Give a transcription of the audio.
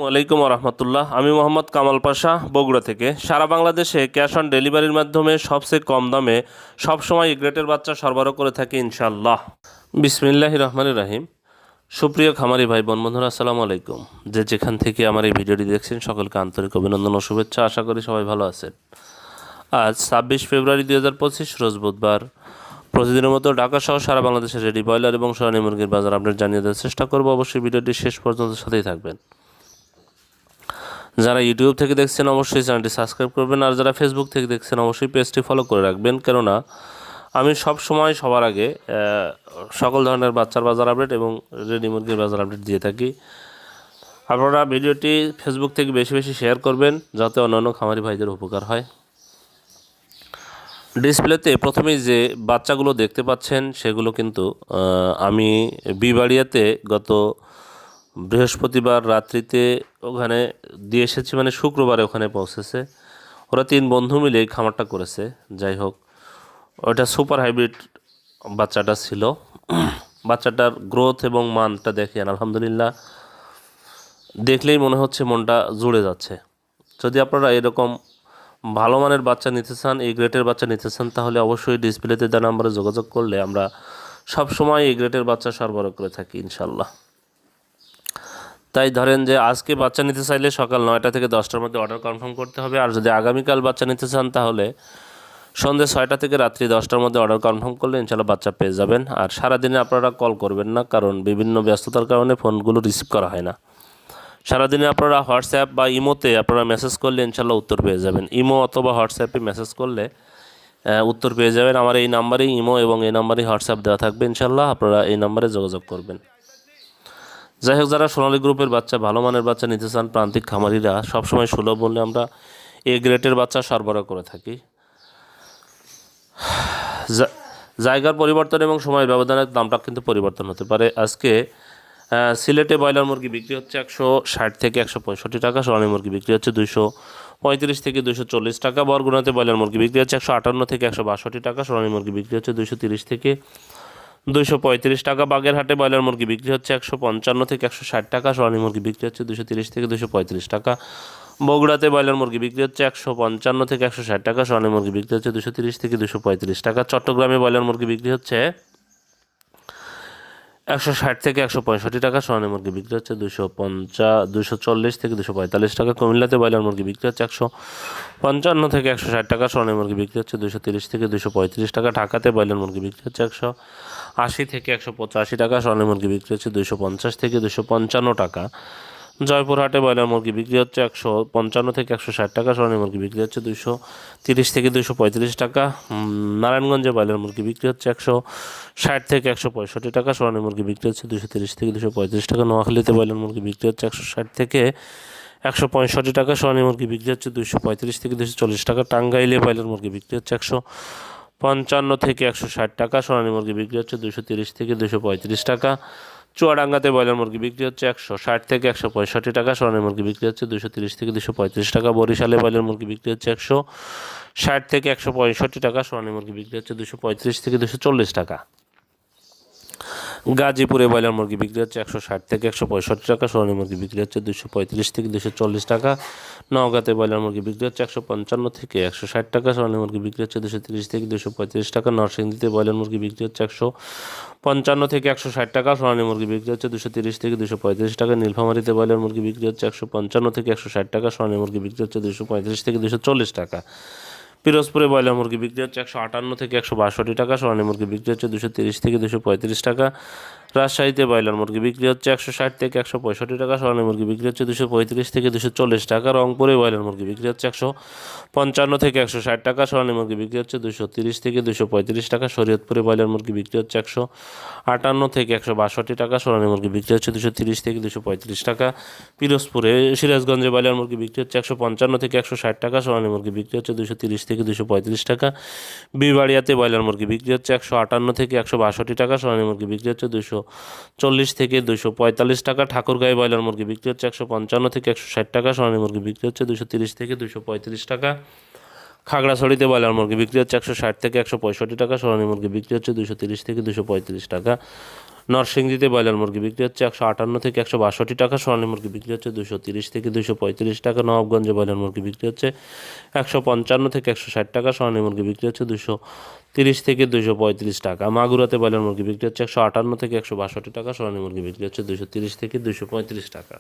ওয়ালাইকুম রহমতুল্লাহ। আমি মোহাম্মদ কামাল পাশা, বগুড়া থেকে। সারা বাংলাদেশে ক্যাশ অন ডেলিভারির মাধ্যমে সবচেয়ে কম দামে সবসময় এ গ্রেটের বাচ্চা সরবরাহ করে থাকি ইনশাআল্লাহ। বিসমিল্লাহির রহমানির রহিম। সুপ্রিয় খামারি ভাই বোন বন্ধুরা, আসসালামু আলাইকুম। যেখান থেকে আমার এই ভিডিওটি দেখছেন সকলকে আন্তরিক অভিনন্দন ও শুভেচ্ছা। আশা করি সবাই ভালো আছেন। আজ 26 ফেব্রুয়ারি 2025 রোজ বুধবার। প্রতিদিনের মতো ঢাকা সহ সারা বাংলাদেশে রেডি ব্রয়লার এবং সোনালী মুরগির বাজার আপডেট জানিয়ে দেওয়ার চেষ্টা করব। অবশ্যই ভিডিওটি শেষ পর্যন্ত সাথেই থাকবেন। যারা ইউটিউব থেকে দেখছেন অবশ্যই চ্যানেলটি সাবস্ক্রাইব করবেন, আর যারা ফেসবুক থেকে দেখছেন অবশ্যই পেজটি ফলো করে রাখবেন, কেননা আমি সব সময় সবার আগে সকল ধরনের বাচ্চার বাজার আপডেট এবং রেডি মুরগির বাজার আপডেট দিয়ে থাকি। আপনারা ভিডিওটি ফেসবুক থেকে বেশি বেশি শেয়ার করবেন, যাতে অন্যান্য খামারি ভাইদের উপকার হয়। ডিসপ্লেতে প্রথমেই যে বাচ্চাগুলো দেখতে পাচ্ছেন সেগুলো কিন্তু আমি বিবাড়িয়াতে গত বৃহস্পতিবার রাত্রিতে ওখানে দিয়ে এসেছি, মানে শুক্রবারে ওখানে পৌঁছেছে। ওরা 3 বন্ধু মিলে এই খামারটা করেছে। যাই হোক, ওটা সুপার হাইব্রিড বাচ্চাটা ছিল। বাচ্চাটার গ্রোথ এবং মানটা দেখেন, আলহামদুলিল্লাহ, দেখলেই মনে হচ্ছে মনটা জুড়ে যাচ্ছে। যদি আপনারা এরকম ভালো মানের বাচ্চা নিতে চান, এই গ্রেটের বাচ্চা নিতে চান, তাহলে অবশ্যই ডিসপ্লেতে দেওয়া নাম্বারে যোগাযোগ করলে আমরা সব সময় এই গ্রেটের বাচ্চা সরবরাহ করে থাকি ইনশাল্লাহ। তাই ধরেন যে আজকে বাচ্চা নিতে চাইলে সকাল 9টা থেকে 10টার মধ্যে অর্ডার কনফার্ম করতে হবে, আর যদি আগামীকাল বাচ্চা নিতে চান তাহলে সন্ধ্যে 6টা থেকে রাত্রি 10টার মধ্যে অর্ডার কনফার্ম করলে ইনশাল্লাহ বাচ্চা পেয়ে যাবেন। আর সারাদিনে আপনারা কল করবেন না, কারণ বিভিন্ন ব্যস্ততার কারণে ফোনগুলো রিসিভ করা হয় না। সারাদিনে আপনারা হোয়াটসঅ্যাপ বা ইমোতে আপনারা মেসেজ করলে ইনশাল্লাহ উত্তর পেয়ে যাবেন। ইমো অথবা হোয়াটসঅ্যাপে মেসেজ করলে উত্তর পেয়ে যাবেন। আমার এই নাম্বারেই ইমো এবং এই নাম্বারেই হোয়াটসঅ্যাপ দেওয়া থাকবে ইনশাল্লাহ, আপনারা এই নাম্বারে যোগাযোগ করবেন। যাই হোক, যারা সোনালী গ্রুপের বাচ্চা, ভালো মানের বাচ্চা নিতে চান, প্রান্তিক খামারিরা সবসময় সুলভ মূল্যে আমরা এ গ্রেটের বাচ্চা সরবরাহ করে থাকি। জায়গার পরিবর্তন এবং সময়ের ব্যবধানের দামটা কিন্তু পরিবর্তন হতে পারে। আজকে সিলেটে ব্রয়লার মুরগি বিক্রি হচ্ছে 160 থেকে 165 টাকা, সোনালী মুরগি বিক্রি হচ্ছে 235 থেকে 240 টাকা। বরগুনাতে ব্রয়লার মুরগি বিক্রি হচ্ছে 158 থেকে 162 টাকা, সোনালী মুরগি বিক্রি হচ্ছে 230 থেকে 235 টাকা। বাগেরহাটে ব্রয়লার মুরগি বিক্রি হচ্ছে 155 থেকে 160 টাকা, সোনালী মুরগি বিক্রি হচ্ছে 230 থেকে 235 টাকা। বগুড়াতে ব্রয়লার মুরগি বিক্রি হচ্ছে 155 থেকে 160 টাকা, সোনালী মুরগি বিক্রি হচ্ছে 230 থেকে 235 টাকা। চট্টগ্রামে ব্রয়লার মুরগি বিক্রি হচ্ছে 160 থেকে 165 টাকা, সোনালী মুরগি বিক্রি হচ্ছে 240 থেকে 245 টাকা। কুমিল্লাতে ব্রয়লার মুরগি বিক্রি হচ্ছে 155 থেকে 160 টাকা, সোনালী মুরগি বিক্রি হচ্ছে 230 থেকে 235 টাকা। ঢাকাতে ব্রয়লার মুরগি বিক্রি হচ্ছে 180 থেকে 185 টাকা, সোনালী মুরগি বিক্রি হচ্ছে 250 থেকে 255 টাকা। জয়পুরহাটে ব্রয়লার মুরগি বিক্রি হচ্ছে 155 থেকে 160 টাকা, সোনালী মুরগি বিক্রি হচ্ছে 230 থেকে 235 টাকা। নারায়ণগঞ্জে ব্রয়লার মুরগি বিক্রি হচ্ছে 160 থেকে 165 টাকা, সোনালী মুরগি বিক্রি হচ্ছে 230 থেকে 235 টাকা। নোয়াখালীতে ব্রয়লার মুরগি বিক্রি হচ্ছে 160 থেকে 165 টাকা, সোনালী মুরগি বিক্রি হচ্ছে 235 থেকে 240 টাকা। টাঙ্গাইলে ব্রয়লার মুরগি বিক্রি হচ্ছে 155 থেকে 160 টাকা, সোনালী মুরগি বিক্রি হচ্ছে 230 থেকে 235 টাকা। চুয়াডাঙ্গাতে ব্রয়লার মুরগি বিক্রি হচ্ছে 160 থেকে 165 টাকা, সোনালী মুরগি বিক্রি হচ্ছে 230 থেকে 235 টাকা। বরিশালে ব্রয়লার মুরগি বিক্রি হচ্ছে 160 থেকে 165 টাকা, সোনালী মুরগি বিক্রি হচ্ছে 235 থেকে 240 টাকা। গাজীপুরে ব্রয়লার মুরগি বিক্রি হচ্ছে 160 থেকে 165 টাকা, সোনালী মুরগি বিক্রি হচ্ছে 235 থেকে 240 টাকা। নওগাঁতে ব্রয়লার মুরগি বিক্রি হচ্ছে 155 থেকে 160 টাকা, সোনালী মুরগি বিক্রি হচ্ছে 230 থেকে 235 টাকা। নরসিংদীতে ব্রয়লার মুরগি বিক্রি হচ্ছে 155 থেকে 160 টাকা, সোনালী মুরগি বিক্রি হচ্ছে 230 থেকে 235 টাকা। নীলফামারীতে ব্রয়লার মুরগি বিক্রি হচ্ছে 155 থেকে 160 টাকা, সোনালী মুরগি বিক্রি হচ্ছে 235 থেকে 240 টাকা। পিরোজপুরে ব্রয়লার মুরগি বিক্রি হচ্ছে 158 থেকে 162 টাকা, সোনালী মুরগি বিক্রি হচ্ছে 230 থেকে 235 টাকা। রাজশাহীতে ব্রয়লার মুরগি বিক্রি হচ্ছে 160 থেকে 165 টাকা, সোনালী মুরগি বিক্রি হচ্ছে 235 থেকে 240 টাকা। রংপুরে ব্রয়লার মুরগি বিক্রি হচ্ছে 155 থেকে 160 টাকা, সোনালী মুরগি বিক্রি হচ্ছে 230 থেকে 235 টাকা। শরীয়তপুরে ব্রয়লার মুরগি বিক্রি হচ্ছে 158 থেকে 162 টাকা, সোনালী মুরগি বিক্রি হচ্ছে 230 থেকে 235 টাকা। পিরোজপুরে সিরাজগঞ্জে ব্রয়লার মুরগি বিক্রি হচ্ছে 155 থেকে 160 টাকা, সোনালী মুরগি বিক্রি হচ্ছে 230 থেকে 235 টাকা। বিবাড়িয়াতে ব্রয়লার মুরগি বিক্রি হচ্ছে 158 থেকে 162 টাকা, সোনালী মুরগি বিক্রি হচ্ছে 240 থেকে 245 টাকা। ঠাকুরগাঁয়ে ব্রয়লার মুরগি বিক্রি হচ্ছে 155 থেকে 160 টাকা, সোনালী মুরগি বিক্রি হচ্ছে 230 থেকে 235 টাকা। খাগড়াছড়িতে ব্রয়লার মুরগি বিক্রি হচ্ছে 160 থেকে 165 টাকা, সোনালী মুরগি বিক্রি হচ্ছে 230 থেকে 235 টাকা। নরসিংদীতে ব্রয়লার মুরগি বিক্রি হচ্ছে 158 থেকে 162 টাকা, সোনালী মুরগি বিক্রি হচ্ছে 230 থেকে 235 টাকা, নবাবগঞ্জে ব্রয়লার মুরগি বিক্রি হচ্ছে 155 থেকে 160 টাকা, সোনালী মুরগি বিক্রি হচ্ছে 230 থেকে 235 টাকা, মাগুরাতে ব্রয়লার মুরগি বিক্রি হচ্ছে 158 থেকে 162 টাকা, সোনালী মুরগি বিক্রি হচ্ছে 230 থেকে 235 টাকা।